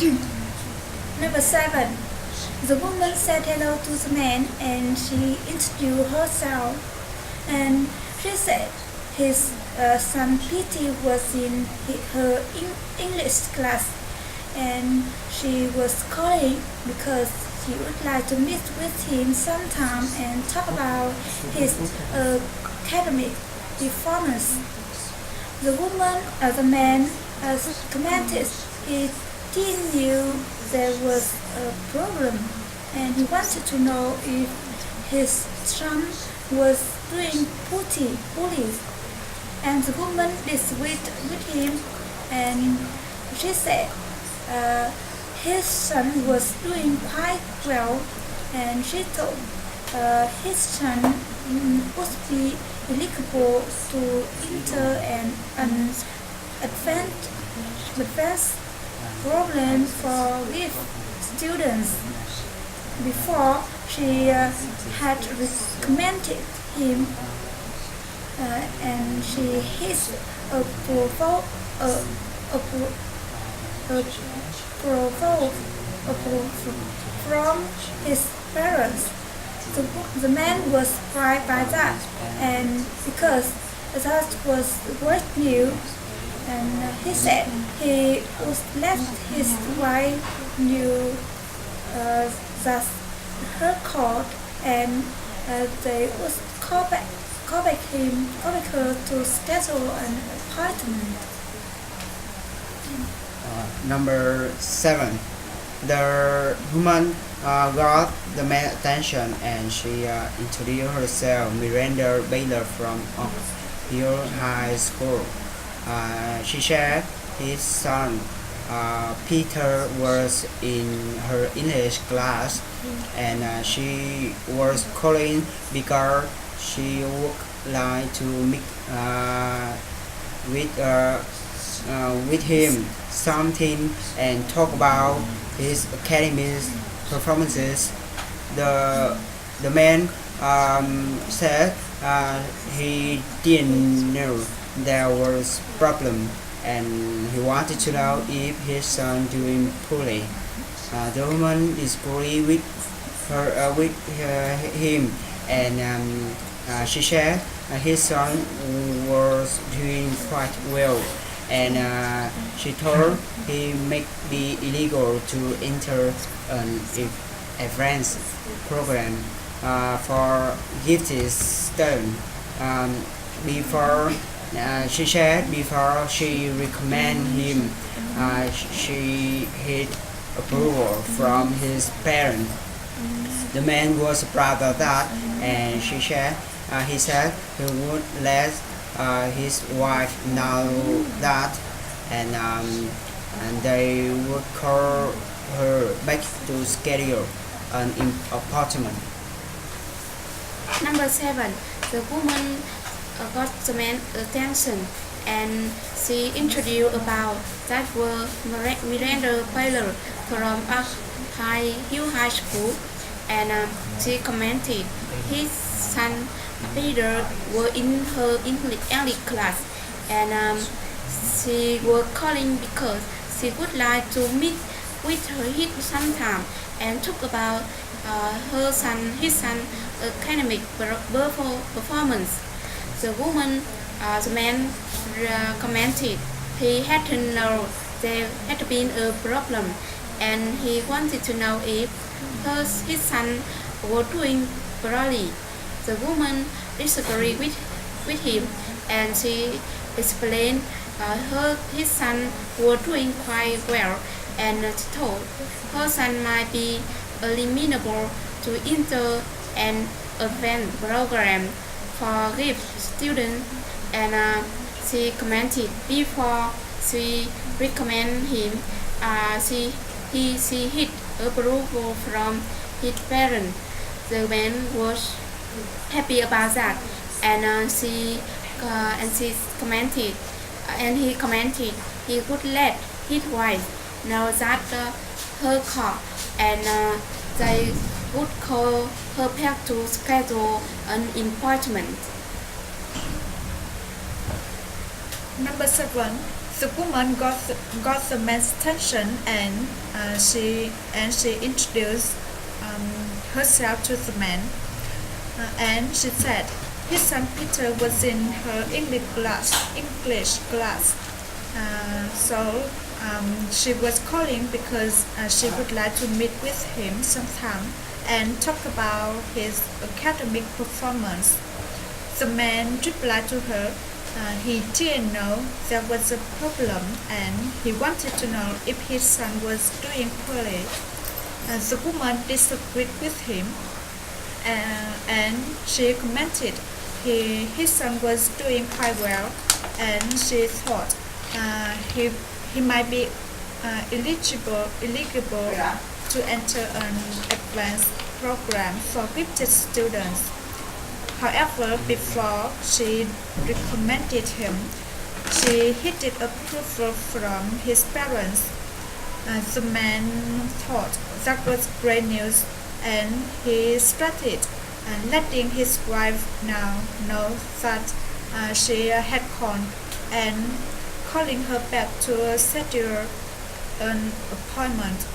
Number 7. The woman said hello to the man and she introduced herself. And she said his son Peter was in her English class and she was calling because she would like to meet with him sometime and talk about his academic performance. The man commented he didn't knew there was a problem and he wanted to know if his son was doing bullies. And the woman disagreed with him and she said uh, his son was doing quite well and she thought his son would be eligible to enter an advanced program for with students. Before she had recommended him and she his approval approval from his parents. The man was surprised by that, and because that was great news, and he said he would let his wife knew that her court, and they would call back her to schedule an appointment. Number 7. The woman got the man's attention and she introduced herself, Miranda Baylor from Oak Hill High School. She said his son Peter was in her English class and she was calling because she would like to meet with him something and talk about his academic performances. The man said he didn't know there was problem and he wanted to know if his son doing poorly. The woman disagreed with him and she said his son was doing quite well and she told he may be illegal to enter an advanced program for gifted students. Before she said before she recommended him, she had approval from his parents. The man was surprised at that, and he said he would let his wife know that, and they would call her back to schedule an appointment. Number 7. The woman got the man's attention and she introduced about that were Miranda Baylor from Oak Hill High School and she commented his son Peter were in her English class and she was calling because she would like to meet with him sometime and talk about his son academic performance. The man commented he had to know there had been a problem and he wanted to know if his son was doing poorly. The woman disagreed with him and she explained his son was doing quite well and told her son might be eligible to enter an advanced program for gift students and she commented before she recommended him she hit approval from his parents. The man was happy about that and she commented and he commented he would let his wife know that her call and they would call her back to schedule an appointment. Number 7. The woman got the man's attention, and she introduced herself to the man, and she said his son Peter was in her English class. So she was calling because she would like to meet with him sometime and talk about his academic performance. The man replied to her. He didn't know there was a problem, and he wanted to know if his son was doing poorly. The woman disagreed with him, and she commented his son was doing quite well, and she thought he might be eligible to enter an advanced program for gifted students. However, before she recommended him, she heeded approval from his parents. The man thought that was great news, and he started letting his wife know that she had called, and calling her back to schedule an appointment.